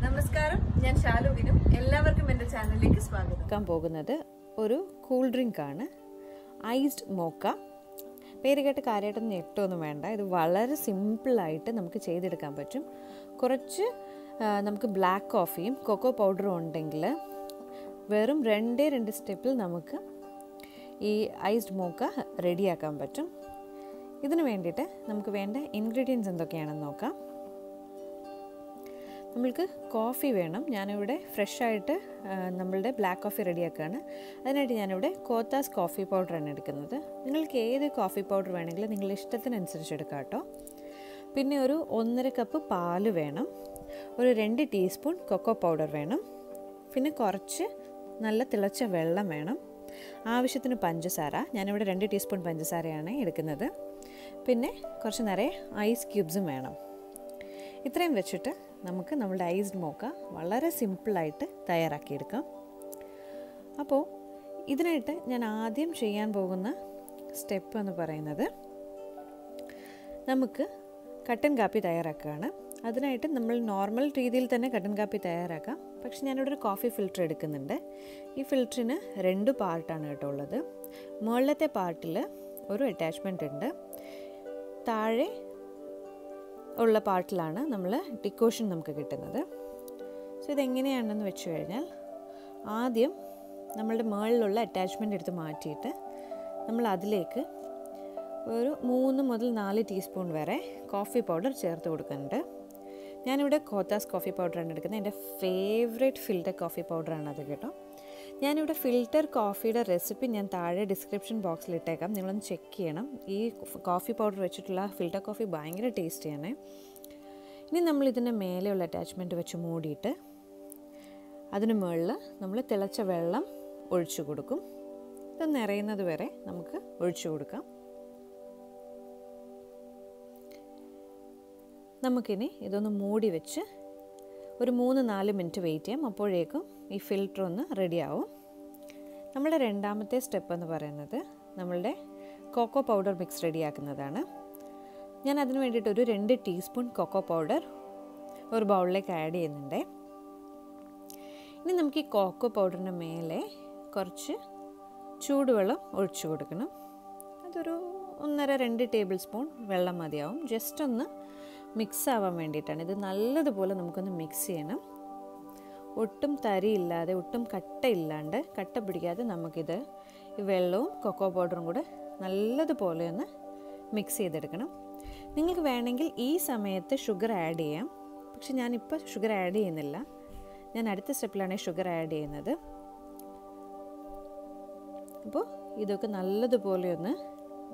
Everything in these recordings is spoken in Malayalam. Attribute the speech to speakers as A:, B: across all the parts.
A: നമസ്കാരം, ഞാൻ ശാലുവിനും എല്ലാവർക്കും എൻ്റെ ചാനലിലേക്ക് സ്വാഗതം.
B: ക്കാൻ പോകുന്നത് ഒരു കൂൾ ഡ്രിങ്ക് ആണ്, ഐസ്ഡ് മോക്ക. പേര് കേട്ട് കാര്യമായിട്ടൊന്നും ഞെട്ടൊന്നും വേണ്ട. ഇത് വളരെ സിമ്പിളായിട്ട് നമുക്ക് ചെയ്തെടുക്കാൻ പറ്റും. കുറച്ച് നമുക്ക് ബ്ലാക്ക് കോഫിയും കൊക്കോ പൗഡറും ഉണ്ടെങ്കിൽ വെറും രണ്ട് സ്റ്റെപ്പിൽ നമുക്ക് ഈ ഐസ്ഡ് മോക്ക റെഡിയാക്കാൻ പറ്റും. ഇതിന് വേണ്ടിയിട്ട് നമുക്ക് വേണ്ട ഇൻഗ്രീഡിയൻസ് എന്തൊക്കെയാണെന്ന് നോക്കാം. നമ്മൾക്ക് കോഫി വേണം. ഞാനിവിടെ ഫ്രഷായിട്ട് നമ്മളുടെ ബ്ലാക്ക് കോഫി റെഡിയാക്കുകയാണ്. അതിനായിട്ട് ഞാനിവിടെ കോത്താസ് കോഫി പൗഡറാണ് എടുക്കുന്നത്. നിങ്ങൾക്ക് ഏത് കോഫി പൗഡർ വേണമെങ്കിലും നിങ്ങളുടെ ഇഷ്ടത്തിനനുസരിച്ച് എടുക്കാം കേട്ടോ. പിന്നെ ഒരു 1.5 കപ്പ് പാല് വേണം. ഒരു 2 ടീസ്പൂൺ കൊക്കോ പൗഡർ വേണം. പിന്നെ കുറച്ച് നല്ല തിളച്ച വെള്ളം വേണം. ആവശ്യത്തിന് പഞ്ചസാര, ഞാനിവിടെ 2 ടീസ്പൂൺ പഞ്ചസാരയാണ് എടുക്കുന്നത്. പിന്നെ കുറച്ച് നിറയെ ഐസ് ക്യൂബ്സും വേണം. ഇത്രയും വെച്ചിട്ട് നമുക്ക് നമ്മുടെ ഐസ്ഡ് മോക്ക വളരെ സിമ്പിളായിട്ട് തയ്യാറാക്കിയെടുക്കാം. അപ്പോൾ ഇതിനായിട്ട് ഞാൻ ആദ്യം ചെയ്യാൻ പോകുന്ന സ്റ്റെപ്പ് എന്ന് പറയുന്നത് നമുക്ക് കട്ടൻ കാപ്പി തയ്യാറാക്കുകയാണ്. അതിനായിട്ട് നമ്മൾ നോർമൽ രീതിയിൽ തന്നെ കട്ടൻ കാപ്പി തയ്യാറാക്കാം. പക്ഷെ ഞാനിവിടെ ഒരു കോഫി ഫിൽറ്റർ എടുക്കുന്നുണ്ട്. ഈ ഫിൽറ്ററിന് 2 പാർട്ടാണ് കേട്ടോ ഉള്ളത്. മുകളിലത്തെ പാർട്ടിൽ ഒരു അറ്റാച്ച്മെൻ്റ് ഉണ്ട്. താഴെ ഉള്ള പാർട്ടിലാണ് നമ്മൾ ഡിക്കോഷൻ നമുക്ക് കിട്ടുന്നത്. സോ ഇതെങ്ങനെയാണെന്ന് വെച്ച് കഴിഞ്ഞാൽ ആദ്യം നമ്മളുടെ മുകളിലുള്ള അറ്റാച്ച്മെൻ്റ് എടുത്ത് മാറ്റിയിട്ട് നമ്മൾ അതിലേക്ക് ഒരു 3 മുതൽ 4 ടീസ്പൂൺ വരെ കോഫി പൗഡർ ചേർത്ത് കൊടുക്കുന്നുണ്ട്. ഞാനിവിടെ കോത്താസ് കോഫി പൗഡറാണ് എടുക്കുന്നത്. എൻ്റെ ഫേവറേറ്റ് ഫിൽറ്റർ കോഫി പൗഡറാണത് കേട്ടോ. ഞാനിവിടെ ഫിൽറ്റർ കോഫിയുടെ റെസിപ്പി ഞാൻ താഴെ ഡിസ്ക്രിപ്ഷൻ ബോക്സിൽ ഇട്ടേക്കാം. നിങ്ങളൊന്ന് ചെക്ക് ചെയ്യണം. ഈ കോഫി പൗഡർ വെച്ചിട്ടുള്ള ഫിൽറ്റർ കോഫി ഭയങ്കര ടേസ്റ്റിയാണ്. ഇനി നമ്മളിതിൻ്റെ മേലെയുള്ള അറ്റാച്ച്മെൻറ്റ് വെച്ച് മൂടിയിട്ട് അതിന് മുകളിൽ നമ്മൾ തിളച്ച വെള്ളം ഒഴിച്ചു കൊടുക്കും. ഇത് നിറയുന്നത് വരെ നമുക്ക് ഒഴിച്ചു കൊടുക്കാം. നമുക്കിനി ഇതൊന്ന് മൂടി വെച്ച് ഒരു 3-4 മിനിറ്റ് വെയിറ്റ് ചെയ്യാം. അപ്പോഴേക്കും ഈ ഫിൽറ്റർ ഒന്ന് റെഡിയാവും. നമ്മളുടെ രണ്ടാമത്തെ സ്റ്റെപ്പ് എന്ന് പറയുന്നത് നമ്മളുടെ കൊക്കോ പൗഡർ മിക്സ് റെഡിയാക്കുന്നതാണ്. ഞാൻ അതിന് വേണ്ടിയിട്ട് ഒരു 2 ടീസ്പൂൺ കൊക്കോ പൗഡർ ഒരു ബൗളിലേക്ക് ആഡ് ചെയ്യുന്നുണ്ട്. ഇനി നമുക്ക് ഈ കൊക്കോ പൗഡറിൻ്റെ മേലെ കുറച്ച് ചൂടുവെള്ളം ഒഴിച്ചു കൊടുക്കണം. അതൊരു 1.5-2 ടേബിൾ സ്പൂൺ വെള്ളം മതിയാവും. ജസ്റ്റ് ഒന്ന് മിക്സ് ആവാൻ വേണ്ടിയിട്ടാണ്. ഇത് നല്ലതുപോലെ നമുക്കൊന്ന് മിക്സ് ചെയ്യണം. ഒട്ടും തരിയില്ലാതെ, ഒട്ടും കട്ടയില്ലാണ്ട്, കട്ട പിടിക്കാതെ നമുക്കിത് ഈ വെള്ളവും കൊക്കോ പൗഡറും കൂടെ നല്ലതുപോലെ ഒന്ന് മിക്സ് ചെയ്തെടുക്കണം. നിങ്ങൾക്ക് വേണമെങ്കിൽ ഈ സമയത്ത് ഷുഗർ ആഡ് ചെയ്യാം. പക്ഷെ ഞാനിപ്പോൾ ഷുഗർ ആഡ് ചെയ്യുന്നില്ല. ഞാൻ അടുത്ത സ്റ്റെപ്പിലാണ് ഷുഗർ ആഡ് ചെയ്യുന്നത്. അപ്പോൾ ഇതൊക്കെ നല്ലതുപോലെ ഒന്ന്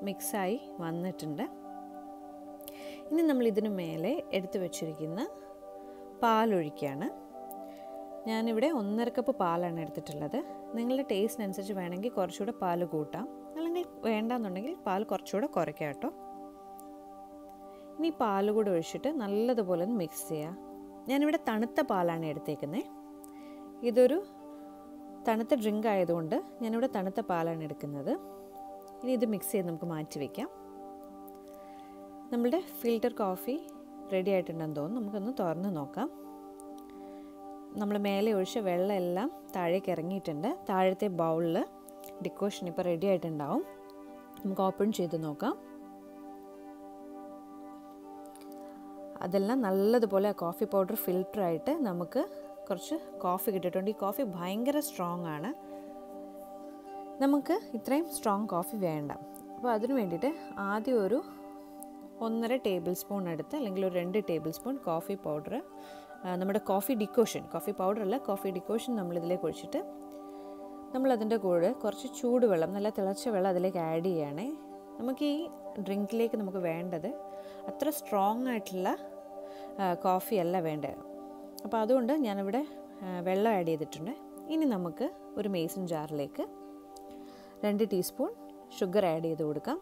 B: മിക്സായി വന്നിട്ടുണ്ട്. ഇനി നമ്മൾ ഇതിന് മേലെ എടുത്തു വച്ചിരിക്കുന്ന പാലൊഴിക്കുകയാണ്. ഞാനിവിടെ 1.5 കപ്പ് പാലാണ് എടുത്തിട്ടുള്ളത്. നിങ്ങളുടെ ടേസ്റ്റിനനുസരിച്ച് വേണമെങ്കിൽ കുറച്ചുകൂടെ പാൽ കൂട്ടാം, അല്ലെങ്കിൽ വേണ്ടാന്നുണ്ടെങ്കിൽ പാൽ കുറച്ചുകൂടെ കുറയ്ക്കാം കേട്ടോ. ഇനി പാൽ കൂടെ ഒഴിച്ചിട്ട് നല്ലതുപോലെ ഒന്ന് മിക്സ് ചെയ്യാം. ഞാനിവിടെ തണുത്ത പാലാണ് എടുത്തേക്കുന്നത്. ഇതൊരു തണുത്ത ഡ്രിങ്ക് ആയതുകൊണ്ട് ഞാനിവിടെ തണുത്ത പാലാണ് എടുക്കുന്നത്. ഇനി ഇത് മിക്സ് ചെയ്ത് നമുക്ക് മാറ്റി വയ്ക്കാം. നമ്മളുടെ ഫിൽറ്റർ കോഫി റെഡി ആയിട്ടുണ്ടെന്ന് തോന്നുന്നു. നമുക്കൊന്ന് തുറന്ന് നോക്കാം. നമ്മൾ മേലെ ഒഴിച്ച വെള്ളം എല്ലാം താഴേക്ക് ഇറങ്ങിയിട്ടുണ്ട്. താഴത്തെ ബൗളിൽ ഡിക്കോഷൻ ഇപ്പോൾ റെഡി ആയിട്ടുണ്ടാവും. നമുക്ക് ഓപ്പൺ ചെയ്ത് നോക്കാം. അതെല്ലാം നല്ലതുപോലെ ആ കോഫി പൗഡർ ഫിൽറ്ററായിട്ട് നമുക്ക് കുറച്ച് കോഫി കിട്ടിയിട്ടുണ്ട്. ഈ കോഫി ഭയങ്കര സ്ട്രോങ് ആണ്. നമുക്ക് ഇത്രയും സ്ട്രോങ് കോഫി വേണ്ട. അപ്പോൾ അതിന് വേണ്ടിയിട്ട് ആദ്യം ഒരു 1.5 ടേബിൾ സ്പൂൺ എടുത്ത്, അല്ലെങ്കിൽ ഒരു 2 ടേബിൾ സ്പൂൺ കോഫി പൗഡർ, നമ്മുടെ കോഫി ഡിക്കോഷൻ, കോഫി പൗഡറല്ല കോഫി ഡിക്കോഷൻ നമ്മളിതിലേക്ക് ഒഴിച്ചിട്ട് നമ്മളതിൻ്റെ കൂടെ കുറച്ച് ചൂടുവെള്ളം, നല്ല തിളച്ച വെള്ളം അതിലേക്ക് ആഡ് ചെയ്യുകയാണേ. നമുക്ക് ഈ ഡ്രിങ്കിലേക്ക് നമുക്ക് വേണ്ടത് അത്ര സ്ട്രോങ് ആയിട്ടുള്ള കോഫി അല്ല വേണ്ടത്. അപ്പോൾ അതുകൊണ്ട് ഞാനിവിടെ വെള്ളം ആഡ് ചെയ്തിട്ടുണ്ട്. ഇനി നമുക്ക് ഒരു മേസൺ ജാറിലേക്ക് 2 ടീസ്പൂൺ ഷുഗർ ആഡ് ചെയ്ത് കൊടുക്കാം.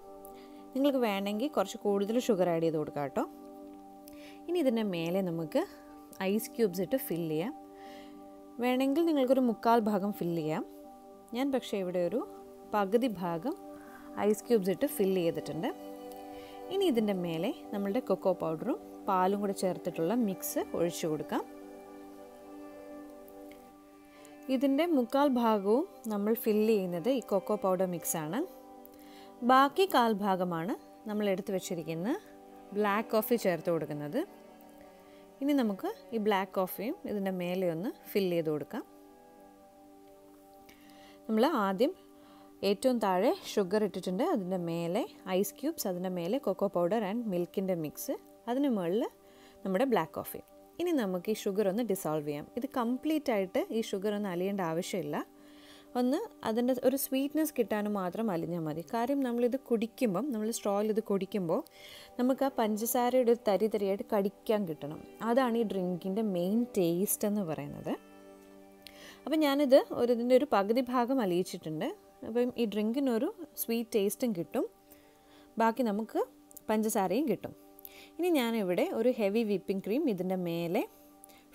B: നിങ്ങൾക്ക് വേണമെങ്കിൽ കുറച്ച് കൂടുതൽ ഷുഗർ ആഡ് ചെയ്ത് കൊടുക്കാം കേട്ടോ. ഇനി ഇതിൻ്റെ മേലെ നമുക്ക് ഐസ് ക്യൂബ്സ് ഇട്ട് ഫില്ല് ചെയ്യാം. വേണമെങ്കിൽ നിങ്ങൾക്കൊരു 1/4 ഭാഗം ഫില്ല് ചെയ്യാം. ഞാൻ പക്ഷേ ഇവിടെ ഒരു പകുതി ഭാഗം ഐസ് ക്യൂബ്സ് ഇട്ട് ഫില്ല് ചെയ്തിട്ടുണ്ട്. ഇനി ഇതിൻ്റെ മേലെ നമ്മളുടെ കൊക്കോ പൗഡറും പാലും കൂടെ ചേർത്തിട്ടുള്ള മിക്സ് ഒഴിച്ചു കൊടുക്കാം. ഇതിൻ്റെ മുക്കാൽ ഭാഗവും നമ്മൾ ഫില്ല് ചെയ്യുന്നത് ഈ കൊക്കോ പൗഡർ മിക്സാണ്. ബാക്കി കാൽ ഭാഗമാണ് നമ്മൾ എടുത്തു വെച്ചിരിക്കുന്ന ബ്ലാക്ക് കോഫി ചേർത്ത് കൊടുക്കുന്നത്. ഇനി നമുക്ക് ഈ ബ്ലാക്ക് കോഫിയും ഇതിൻ്റെ മേലെ ഒന്ന് ഫില്ല് ചെയ്ത് കൊടുക്കാം. നമ്മൾ ആദ്യം ഏറ്റവും താഴെ ഷുഗർ ഇട്ടിട്ടുണ്ട്, അതിൻ്റെ മേലെ ഐസ് ക്യൂബ്സ്, അതിൻ്റെ മേലെ കൊക്കോ പൗഡർ ആൻഡ് മിൽക്കിൻ്റെ മിക്സ്, അതിന് മുകളിൽ നമ്മുടെ ബ്ലാക്ക് കോഫി. ഇനി നമുക്ക് ഈ ഷുഗർ ഒന്ന് ഡിസോൾവ് ചെയ്യാം. ഇത് കംപ്ലീറ്റ് ആയിട്ട് ഈ ഷുഗർ ഒന്ന് അലിയേണ്ട ആവശ്യമില്ല. ഒന്ന് അതിൻ്റെ ഒരു സ്വീറ്റ്നെസ് കിട്ടാനും മാത്രം അലിഞ്ഞാൽ മതി. കാര്യം നമ്മളിത് കുടിക്കുമ്പം, നമ്മൾ സ്ട്രോയിൽ ഇത് കുടിക്കുമ്പോൾ നമുക്ക് ആ പഞ്ചസാരയുടെ ഒരു തരി തരിയായിട്ട് കടിക്കാൻ കിട്ടണം. അതാണ് ഈ ഡ്രിങ്കിൻ്റെ മെയിൻ ടേസ്റ്റ് എന്ന് പറയുന്നത്. അപ്പം ഞാനിത് ഇതിൻ്റെ ഒരു പകുതി ഭാഗം അലിയിച്ചിട്ടുണ്ട്. അപ്പം ഈ ഡ്രിങ്കിനൊരു സ്വീറ്റ് ടേസ്റ്റും കിട്ടും, ബാക്കി നമുക്ക് പഞ്ചസാരയും കിട്ടും. ഇനി ഞാനിവിടെ ഒരു ഹെവി വിപ്പിംഗ് ക്രീം ഇതിൻ്റെ മേലെ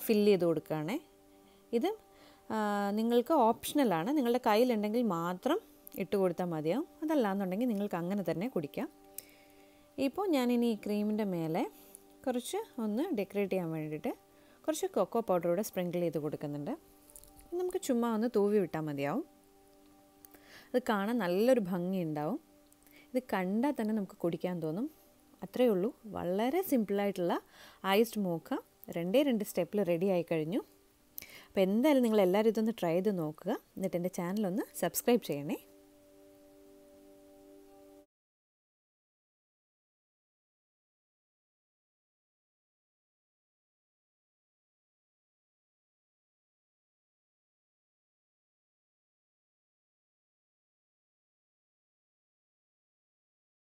B: ഫില്ല് ചെയ്ത് കൊടുക്കുകയാണ്. ഇത് നിങ്ങൾക്ക് ഓപ്ഷണലാണ്, നിങ്ങളുടെ കയ്യിലുണ്ടെങ്കിൽ മാത്രം ഇട്ട് കൊടുത്താൽ മതിയാവും, അതല്ലാന്നുണ്ടെങ്കിൽ നിങ്ങൾക്ക് അങ്ങനെ തന്നെ കുടിക്കാം. ഇപ്പോൾ ഞാനിനി ഈ ക്രീമിൻ്റെ മേലെ കുറച്ച് ഒന്ന് ഡെക്കറേറ്റ് ചെയ്യാൻ വേണ്ടിയിട്ട് കുറച്ച് കൊക്കോ പൗഡറൂടെ സ്പ്രിങ്കിൾ ചെയ്ത് കൊടുക്കുന്നുണ്ട്. നമുക്ക് ചുമ്മാ ഒന്ന് തൂവി വിട്ടാൽ മതിയാവും. അത് കാണാൻ നല്ലൊരു ഭംഗി ഉണ്ടാവും. ഇത് കണ്ടാൽ തന്നെ നമുക്ക് കുടിക്കാൻ തോന്നും. അത്രയേ ഉള്ളൂ. വളരെ സിമ്പിളായിട്ടുള്ള ഐസ്ഡ് മോക്ക 2 സ്റ്റെപ്പിൽ റെഡി ആയി കഴിഞ്ഞു. അപ്പോൾ എന്തായാലും നിങ്ങൾ എല്ലാവരും ഇതൊന്ന് ട്രൈ ചെയ്ത് നോക്കുക. എന്നിട്ട് എൻ്റെ ചാനലൊന്ന് സബ്സ്ക്രൈബ് ചെയ്യണേ.